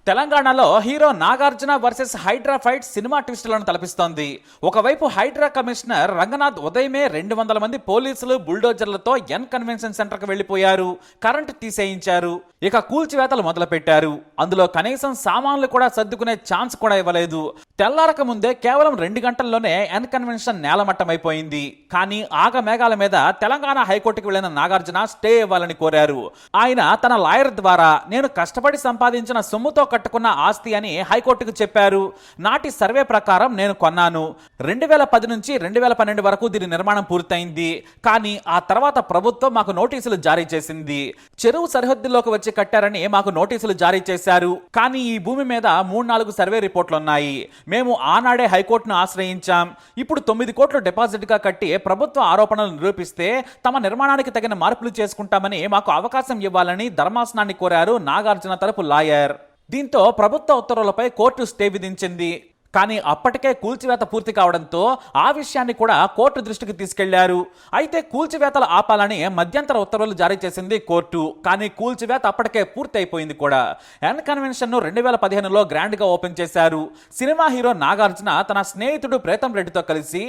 తెలంగాణలో hero Nagarjuna versus Hydraa fight cinema ట్విస్టులను తలపిస్తోంది. ఒకవైపు హైడ్రా కమిషనర్ రంగనాథ్ ఉదయమే 200 మంది పోలీసులు బుల్డోజర్లతో ఎన్ కన్వెన్షన్ సెంటర్కు వెళ్లిపోయారు, కరెంటు తీసేయించారు, ఇక కూల్చివేతలు మొదలుపెట్టారు. అందులో కనీసం సామాన్లు కూడా సర్దుకునే ఛాన్స్ కూడా ఇవ్వలేదు. తెల్లారక ముందే కేవలం 2 గంటల్లోనే ఎన్ కన్వెన్షన్ నేలమట్టమైపోయింది. కానీ ఆగమేఘాల మీద తెలంగాణ హైకోర్టుకు వెళ్లిన నాగార్జున స్టే ఇవ్వాలని కోరారు. ఆయన తన లాయర్ ద్వారా నేను కష్టపడి సంపాదించిన సొమ్ముతో కట్టుకున్న ఆస్తి అని హైకోర్టుకు చెప్పారు. నాటి సర్వే ప్రకారం నేను కొన్నాను. 2010 నుంచి 2012 వరకు దీని నిర్మాణం పూర్తయింది. కానీ ఆ తర్వాత ప్రభుత్వం మాకు నోటీసులు జారీ చేసింది. చెరువు సరిహద్దుల్లోకి వచ్చి కట్టారని మాకు నోటీసులు జారీ చేశారు. కానీ ఈ భూమి మీద 3-4 సర్వే రిపోర్ట్లున్నాయి. మేము ఆనాడే హైకోర్టును ఆశ్రయించాం. ఇప్పుడు 9 కోట్లు డిపాజిట్ గా కట్టి ప్రభుత్వ ఆరోపణలు నిరూపిస్తే తమ నిర్మాణానికి తగిన మార్పులు చేసుకుంటామని మాకు అవకాశం ఇవ్వాలని ధర్మాసనాన్ని కోరారు నాగార్జున తరపు లాయర్. దీంతో ప్రభుత్వ ఉత్తర్వులపై కోర్టు స్టే విధించింది. కానీ అప్పటికే కూల్చివేత పూర్తి కావడంతో ఆ విషయాన్ని కూడా కోర్టు దృష్టికి తీసుకెళ్లారు. అయితే కూల్చివేతలు ఆపాలని మధ్యంతర ఉత్తర్వులు జారీ చేసింది కోర్టు. కానీ కూల్చివేత అప్పటికే పూర్తి అయిపోయింది కూడా. ఎన్ కన్వెన్షన్ ను 2015లో గ్రాండ్ గా ఓపెన్ చేశారు. సినిమా హీరో నాగార్జున తన స్నేహితుడు ప్రీతం రెడ్డితో కలిసి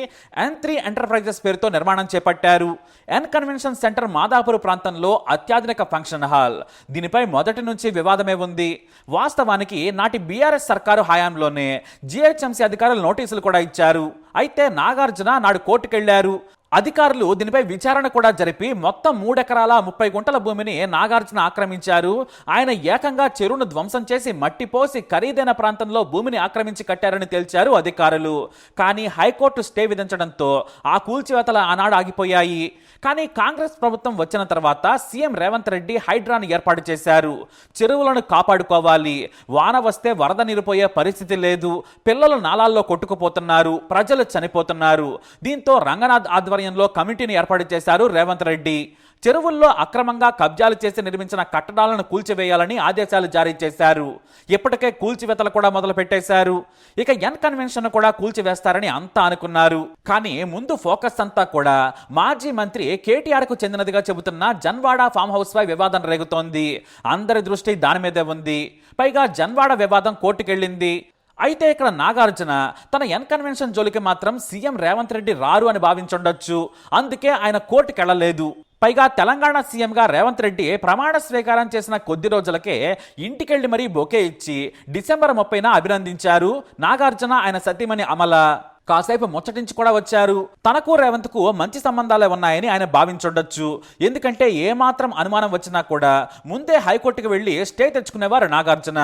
N3 ఎంటర్ప్రైజెస్ పేరుతో నిర్మాణం చేపట్టారు. ఎన్ కన్వెన్షన్ సెంటర్ మాదాపూర్ ప్రాంతంలో అత్యాధునిక ఫంక్షన్ హాల్. దీనిపై మొదటి నుంచి వివాదమే ఉంది. వాస్తవానికి నాటి బీఆర్ఎస్ సర్కారు హయాంలోనే జిహెచ్ఎంసీ అధికారులు నోటీసులు కూడా ఇచ్చారు. అయితే నాగార్జున నాడు కోర్టుకెళ్లారు. అధికారులు దీనిపై విచారణ కూడా జరిపి మొత్తం 3 ఎకరాల 30 గుంటల భూమిని నాగార్జున ఆక్రమించారు. ఆయన ఏకంగా చెరువును ధ్వంసం చేసి మట్టి పోసి ఖరీదైన ప్రాంతంలో భూమిని ఆక్రమించి కట్టారని తేల్చారు అధికారులు. కానీ హైకోర్టు స్టే విధించడంతో ఆ కూల్చివేతలు ఆనాడు ఆగిపోయాయి. కానీ కాంగ్రెస్ ప్రభుత్వం వచ్చిన తర్వాత సీఎం రేవంత్ రెడ్డి హైడ్రాను ఏర్పాటు చేశారు. చెరువులను కాపాడుకోవాలి, వాన వస్తే వరద నీరుపోయే పరిస్థితి లేదు, పిల్లలు నాలాల్లో కొట్టుకుపోతున్నారు, ప్రజలు చనిపోతున్నారు. దీంతో రంగనాథ్ ఆధ్వర్యంలో కమిటీని ఏర్పాటు చేశారు రేవంత్ రెడ్డి. చెరువుల్లో అక్రమంగా కబ్జాలు చేసి నిర్మించిన కట్టడాలను కూల్చివేయాలని ఆదేశాలు జారీ చేశారు. ఇప్పటికే కూల్చివేతలు కూడా మొదలు పెట్టేశారు. ఇక ఎన్ కన్వెన్షన్ కూడా కూల్చివేస్తారని అంతా అనుకున్నారు. కానీ ముందు ఫోకస్ అంతా కూడా మాజీ మంత్రి కేటీఆర్ కు చెందినదిగా చెబుతున్న జన్వాడ ఫామ్ హౌస్ పై వివాదం రేగుతోంది. అందరి దృష్టి దాని మీదే ఉంది. పైగా జన్వాడ వివాదం కోర్టుకెళ్ళింది. అయితే ఇక్కడ నాగార్జున తన ఎన్ కన్వెన్షన్ జోలికి మాత్రం సీఎం రేవంత్ రెడ్డి రారు అని భావించుండొచ్చు. అందుకే ఆయన కోర్టుకెళ్లలేదు. పైగా తెలంగాణ సీఎంగా రేవంత్ రెడ్డి ప్రమాణ స్వీకారం చేసిన కొద్ది రోజులకే ఇంటికెళ్లి మరీ బొకే ఇచ్చి డిసెంబర్ 30న అభినందించారు నాగార్జున, ఆయన సతీమణి అమల. కాసేపు ముచ్చటించి కూడా వచ్చారు. తనకు రేవంత్ కు మంచి సంబంధాలే ఉన్నాయని ఆయన భావించుండొచ్చు. ఎందుకంటే ఏమాత్రం అనుమానం వచ్చినా కూడా ముందే హైకోర్టుకు వెళ్లి స్టే తెచ్చుకునేవారు నాగార్జున.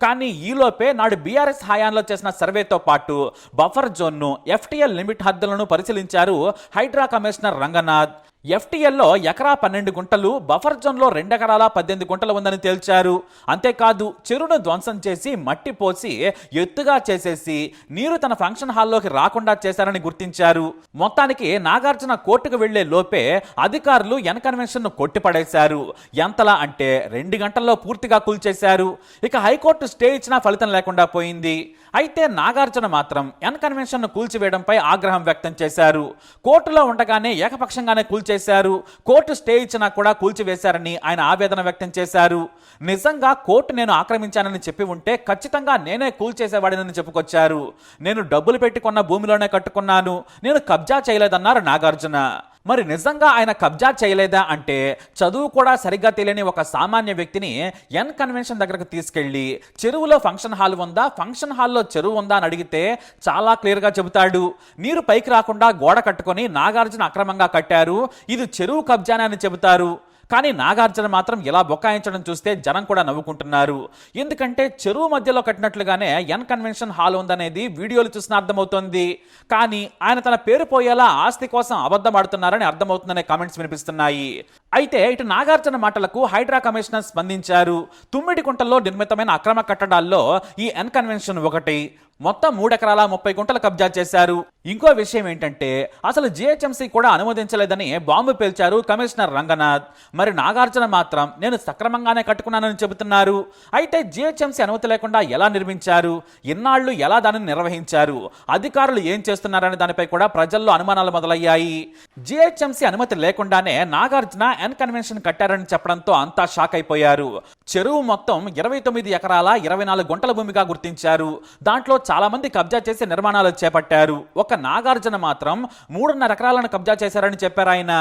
కానీ ఈలోపే నాడు బీఆర్ఎస్ హయాంలో చేసిన సర్వేతో పాటు బఫర్ జోన్ను, ఎఫ్టీఎల్ లిమిట్ హద్దులను పరిశీలించారు హైడ్రా కమిషనర్ రంగనాథ్. ఎఫ్టీఎల్లో ఎకరా 12 గుంటలు, బఫర్ జోన్లో 2 ఎకరాల 18 గుంటలు ఉందని తేల్చారు. అంతేకాదు చెరువును ధ్వంసం చేసి మట్టి పోసి ఎత్తుగా చేసేసి నీరు తన ఫంక్షన్ హాల్లోకి రాకుండా చేశారని గుర్తించారు. మొత్తానికి నాగార్జున కోర్టుకు వెళ్లే లోపే అధికారులు ఎన్ కన్వెన్షన్ ను కొట్టిపడేశారు. ఎంతలా అంటే 2 గంటల్లో పూర్తిగా కూల్చేశారు. ఇక హైకోర్టు స్టే ఇచ్చినా ఫలితం లేకుండా పోయింది. అయితే నాగార్జున మాత్రం ఎన్ కన్వెన్షన్ ను కూల్చివేయడంపై ఆగ్రహం వ్యక్తం చేశారు. కోర్టులో ఉండగానే ఏకపక్షంగానే కూల్చేశారు. కోర్టు స్టే ఇచ్చినా కూడా కూల్చివేశారని ఆయన ఆవేదన వ్యక్తం చేశారు. నిజంగా కోర్టు నేను ఆక్రమించానని చెప్పి ఉంటే ఖచ్చితంగా నేనే కూల్చేసేవాడినని చెప్పుకొచ్చారు. నేను డబ్బులు పెట్టి కొన్న భూమిలోనే కట్టుకున్నాను, నేను కబ్జా చేయలేదన్నారు నాగార్జున. మరి నిజంగా ఆయన కబ్జా చేయలేదా అంటే చదువు కూడా సరిగ్గా తెలియని ఒక సామాన్య వ్యక్తిని ఎన్ కన్వెన్షన్ దగ్గరకు తీసుకెళ్లి చెరువులో ఫంక్షన్ హాల్ ఉందా, ఫంక్షన్ హాల్లో చెరువు ఉందా అని అడిగితే చాలా క్లియర్గా చెబుతాడు. నీరు పైకి రాకుండా గోడ కట్టుకొని నాగార్జున అక్రమంగా కట్టారు, ఇది చెరువు కబ్జానే అని చెబుతారు. కానీ నాగార్జున మాత్రం ఇలా బొకాయించడం చూస్తే జనం కూడా నవ్వుకుంటున్నారు. ఎందుకంటే చెరువు మధ్యలో కట్టినట్లుగానే ఎన్ కన్వెన్షన్ హాల్ ఉందనేది వీడియోలు చూసిన అర్థమవుతోంది. కానీ ఆయన తన పేరు పోయేలా ఆస్తి కోసం అబద్ధం ఆడుతున్నారని అర్థమవుతుందనే కామెంట్స్ వినిపిస్తున్నాయి. అయితే ఇటు నాగార్జున మాటలకు హైడ్రా కమిషనర్ స్పందించారు. తుమ్మిడికుంటల్లో నిర్మితమైన అక్రమ కట్టడాల్లో ఈ ఎన్ కన్వెన్షన్ ఒకటి. మొత్తం 3 ఎకరాల 30 గుంటలు కబ్జా చేశారు. ఇంకో విషయం ఏంటంటే అసలు జిహెచ్ఎంసీ కూడా అనుమతించలేదని బాంబు పేల్చారు కమిషనర్ రంగనాథ్. మరి నాగార్జున మాత్రం నేను సక్రమంగానే కట్టుకున్నానని చెబుతున్నారు. అయితే జిహెచ్ఎంసీ అనుమతి లేకుండా ఎలా నిర్మించారు, ఇన్నాళ్లు ఎలా దానిని నిర్వహించారు, అధికారులు ఏం చేస్తున్నారనే దానిపై కూడా ప్రజల్లో అనుమానాలు మొదలయ్యాయి. జిహెచ్ఎంసీ అనుమతి లేకుండానే నాగార్జున ఎన్ కన్వెన్షన్ కట్టారని చెప్పడంతో అంతా షాక్ అయిపోయారు. చెరువు మొత్తం 29 ఎకరాల 24 గుంటల భూమిగా గుర్తించారు. దాంట్లో చాలా మంది కబ్జా చేసి నిర్మాణాలు చేపట్టారు. ఒక నాగార్జున మాత్రం 3.5 ఎకరాలను కబ్జా చేశారని చెప్పారు ఆయన.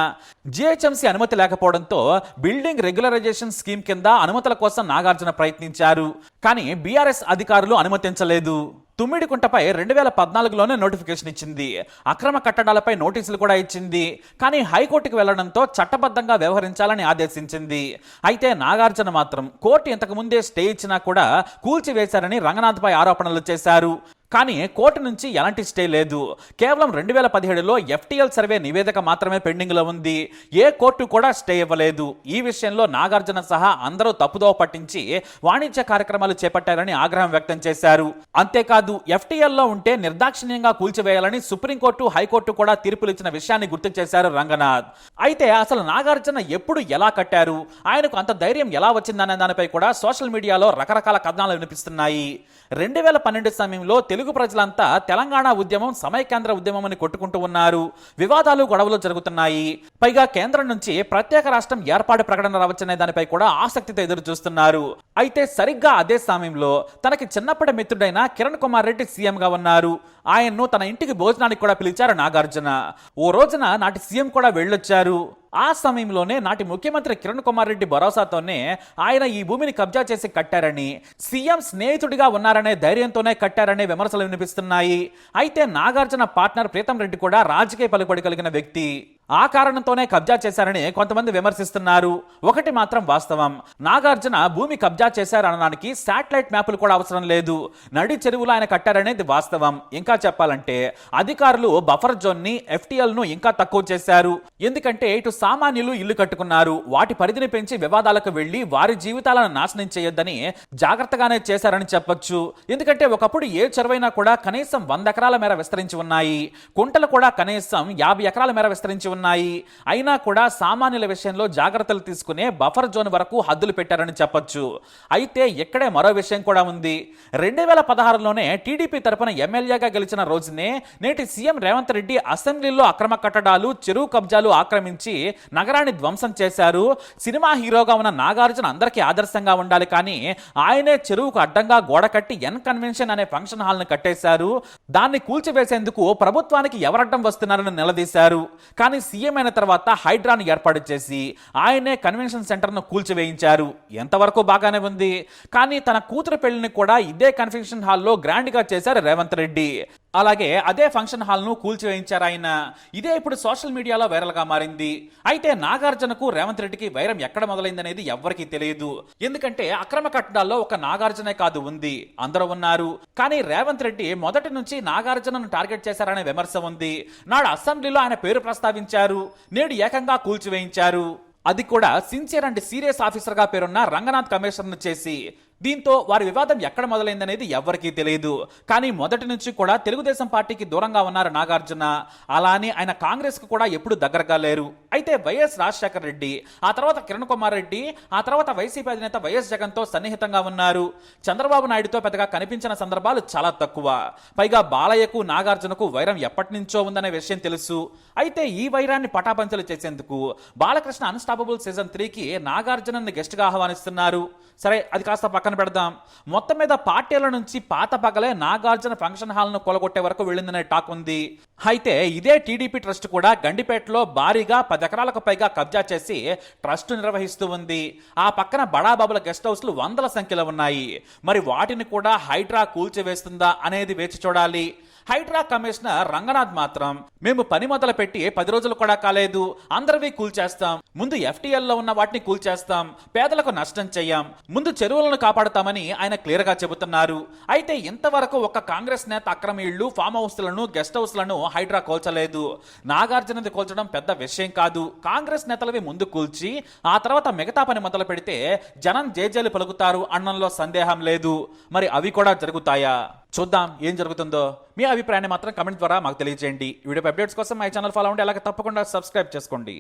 జిహెచ్ఎంసీ అనుమతి లేకపోవడంతో బిల్డింగ్ రెగ్యులరైజేషన్ స్కీమ్ కింద అనుమతుల కోసం నాగార్జున ప్రయత్నించారు. కానీ బీఆర్ఎస్ అధికారులు అనుమతించలేదు. తుమ్మిడికుంటపై 2014లోనే నోటిఫికేషన్ ఇచ్చింది. అక్రమ కట్టడాలపై నోటీసులు కూడా ఇచ్చింది. కానీ హైకోర్టుకు వెళ్లడంతో చట్టబద్ధంగా వ్యవహరించాలని ఆదేశించింది. అయితే నాగార్జున మాత్రం కోర్టు ఇంతకు ముందే స్టే ఇచ్చినా కూడా కూల్చివేశారని రంగనాథ్పై ఆరోపణలు చేశారు. కానీ కోర్టు నుంచి ఎలాంటి స్టే లేదు. కేవలం 2017లో ఎఫ్టీఎల్ సర్వే నివేదిక మాత్రమే పెండింగ్ లో ఉంది. ఏ కోర్టు కూడా స్టే ఇవ్వలేదు. ఈ విషయంలో నాగార్జున సహా అందరూ తప్పుదోవ పట్టించి వాణిజ్య కార్యక్రమాలు చేపట్టారని ఆగ్రహం వ్యక్తం చేశారు. అంతేకాదు ఎఫ్టీఎల్లో ఉంటే నిర్దాక్షిణ్యంగా కూల్చివేయాలని సుప్రీంకోర్టు, హైకోర్టు కూడా తీర్పులు ఇచ్చిన విషయాన్ని గుర్తు చేశారు రంగనాథ్. అయితే అసలు నాగార్జున ఎప్పుడు ఎలా కట్టారు, ఆయనకు అంత ధైర్యం ఎలా వచ్చిందనే దానిపై కూడా సోషల్ మీడియాలో రకరకాల కథనాలు వినిపిస్తున్నాయి. 2012 సమయంలో తెలుగు ప్రజలంతా తెలంగాణ ఉద్యమం సమైక్యాంధ్ర ఉద్యమం అని కొట్టుకుంటూ ఉన్నారు. వివాదాలు, గొడవలు జరుగుతున్నాయి. పైగా కేంద్రం నుంచి ప్రత్యేక రాష్ట్రం ఏర్పాటు ప్రకటన రావచ్చనే దానిపై కూడా ఆసక్తితో ఎదురు చూస్తున్నారు. అయితే సరిగ్గా అదే సమయంలో తనకి చిన్నప్పటి మిత్రుడైన కిరణ్ కుమార్ రెడ్డి సీఎంగా ఉన్నారు. ఆయన్ను తన ఇంటికి భోజనానికి కూడా పిలిచారు నాగార్జున. ఓ రోజున నాటి సీఎం కూడా వెళ్ళొచ్చారు. ఆ సమయంలోనే నాటి ముఖ్యమంత్రి కిరణ్ కుమార్ రెడ్డి భరోసాతోనే ఆయన ఈ భూమిని కబ్జా చేసి కట్టారని, సీఎం స్నేహితుడిగా ఉన్నారనే ధైర్యంతోనే కట్టారనే విమర్శలు వినిపిస్తున్నాయి. అయితే నాగార్జున పార్ట్నర్ ప్రీతం రెడ్డి కూడా రాజకీయ పలుకుబడి కలిగిన వ్యక్తి. ఆ కారణంతోనే కబ్జా చేశారని కొంతమంది విమర్శిస్తున్నారు. ఒకటి మాత్రం వాస్తవం, నాగార్జున భూమి కబ్జా చేశారనడానికి శాటిలైట్ మ్యాపులు కూడా అవసరం లేదు. నడి చెరువులో ఆయన కట్టారనేది వాస్తవం. ఇంకా చెప్పాలంటే అధికారులు బఫర్ జోన్ ని, ఎఫ్టీఎల్ ను ఇంకా తక్కువ చేశారు. ఎందుకంటే ఇటు సామాన్యులు ఇల్లు కట్టుకున్నారు. వాటి పరిధిని పెంచి వివాదాలకు వెళ్లి వారి జీవితాలను నాశనం చేయొద్దని జాగ్రత్తగానే చేశారని చెప్పొచ్చు. ఎందుకంటే ఒకప్పుడు ఏ చెరువైనా కూడా కనీసం 100 ఎకరాల మేర విస్తరించి ఉన్నాయి. కుంటలు కూడా కనీసం 50 ఎకరాల మేర విస్తరించి ఉన్నాయి. అయినా కూడా సామాన్యుల విషయంలో జాగ్రత్తలు తీసుకునే బఫర్ జోన్ వరకు హద్దులు పెట్టారని చెప్పొచ్చు. అయితే ఇక్కడే మరో విషయం కూడా ఉంది. 2016లోనే టీడీపీ తరపున ఎమ్మెల్యేగా గెలిచిన రోజునే నేటి సీఎం రేవంత్ రెడ్డి అసెంబ్లీలో అక్రమ కట్టడాలు, చెరువు కబ్జాలు ఆక్రమించి నగరాన్ని ధ్వంసం చేశారు. సినిమా హీరోగా ఉన్న నాగార్జున అందరికీ ఆదర్శంగా ఉండాలి, కానీ ఆయనే చెరువుకు అడ్డంగా గోడ కట్టి ఎన్ కన్వెన్షన్ అనే ఫంక్షన్ హాల్ ను కట్టేశారు. దాన్ని కూల్చివేసేందుకు ప్రభుత్వానికి ఎవరడ్డం వస్తున్నారని నిలదీశారు. కానీ సీఎం అయిన తర్వాత హైడ్రాను ఏర్పాటు చేసి ఆయనే కన్వెన్షన్ సెంటర్ ను కూల్చివేయించారు. ఎంతవరకు బాగానే ఉంది. కానీ తన కూతురు పెళ్లిని కూడా ఇదే కన్వెన్షన్ హాల్లో గ్రాండ్ గా చేశారు రేవంత్ రెడ్డి. అలాగే అదే ఫంక్షన్ హాల్ ను కూల్చివేయించారు ఆయన. ఇదే ఇప్పుడు సోషల్ మీడియాలో వైరల్ గా మారింది. అయితే నాగార్జునకు రేవంత్ రెడ్డికి వైరం ఎక్కడ మొదలైందనేది ఎవ్వరికీ తెలియదు. ఎందుకంటే అక్రమ కట్టడాల్లో ఒక నాగార్జునే కాదు ఉంది, అందరూ ఉన్నారు. కానీ రేవంత్ రెడ్డి మొదటి నుంచి నాగార్జునను టార్గెట్ చేశారనే విమర్శ ఉంది. నాడు అసెంబ్లీలో ఆయన పేరు ప్రస్తావించారు, నేడు ఏకంగా కూల్చివేయించారు. అది కూడా సిన్సియర్ అండ్ సీరియస్ ఆఫీసర్ గా పేరున్న రంగనాథ్ కమిషనర్ను చేసి. దీంతో వారి వివాదం ఎక్కడ మొదలైందనేది ఎవ్వరికీ తెలియదు. కానీ మొదటి నుంచి కూడా తెలుగుదేశం పార్టీకి దూరంగా ఉన్నారు నాగార్జున. అలా అని ఆయన కాంగ్రెస్ కు కూడా ఎప్పుడు దగ్గరగా లేరు. అయితే వైఎస్ రాజశేఖర రెడ్డి, ఆ తర్వాత కిరణ్ కుమార్ రెడ్డి, ఆ తర్వాత వైసీపీ అధినేత వైఎస్ జగన్ తో సన్నిహితంగా ఉన్నారు. చంద్రబాబు నాయుడుతో పెద్దగా కనిపించిన సందర్భాలు చాలా తక్కువ. పైగా బాలయ్యకు నాగార్జునకు వైరం ఎప్పటి నుంచో ఉందనే విషయం తెలుసు. అయితే ఈ వైరాన్ని పటాపంచలు చేసేందుకు బాలకృష్ణ అన్స్టాపబుల్ సీజన్ 3కి నాగార్జునని గెస్ట్ గా ఆహ్వానిస్తున్నారు. సరే, అది కాస్త పక్కన పెడదాం. మొత్తం మీద పార్టీల నుంచి పాత పగలే నాగార్జున ఫంక్షన్ హాల్ ను కొలగొట్టే వరకు వెళ్ళిందనే టాక్ ఉంది. అయితే ఇదే టీడీపీ ట్రస్ట్ కూడా గండిపేటలో భారీగా 10 ఎకరాలకు పైగా కబ్జా చేసి ట్రస్ట్ నిర్వహిస్తూ ఉంది. ఆ పక్కన బడాబాబుల గెస్ట్ హౌస్లు వందల సంఖ్యలో ఉన్నాయి. మరి వాటిని కూడా హైడ్రా కూల్చివేస్తుందా అనేది వేచి చూడాలి. హైడ్రా కమిషనర్ రంగనాథ్ మాత్రం మేము పని మొదలు పెట్టి 10 రోజులు కూడా కాలేదు, అందరివి కూల్చేస్తాం, ముందు ఎఫ్టీఎల్ లో ఉన్న వాటిని కూల్చేస్తాం, పేదలకు నష్టం చెయ్యం, ముందు చెరువులను కాపాడుతామని ఆయన క్లియర్ గా చెబుతున్నారు. అయితే ఇంతవరకు ఒక కాంగ్రెస్ నేత అక్రమ ఇళ్లు, ఫామ్ హౌస్లను, గెస్ట్ హౌస్లను హైడ్రా కూల్చలేదు. నాగార్జునది కూల్చడం పెద్ద విషయం కాదు. కాంగ్రెస్ నేతలవి ముందు కూల్చి ఆ తర్వాత మిగతా పని మొదలు పెడితే జనం జేజేలు పలుకుతారు అన్నంలో సందేహం లేదు. మరి అవి కూడా జరుగుతాయా? చూద్దాం ఏం జరుగుతుందో. మీ అభిప్రాయాన్ని మాత్రం కమెంట్ ద్వారా మాకు తెలియజేయండి. వీడియో అప్డేట్స్ కోసం మా ఛానల్ ఫాలో అవ్వండి. అలాగే తప్పకుండా సబ్స్క్రైబ్ చేసుకోండి.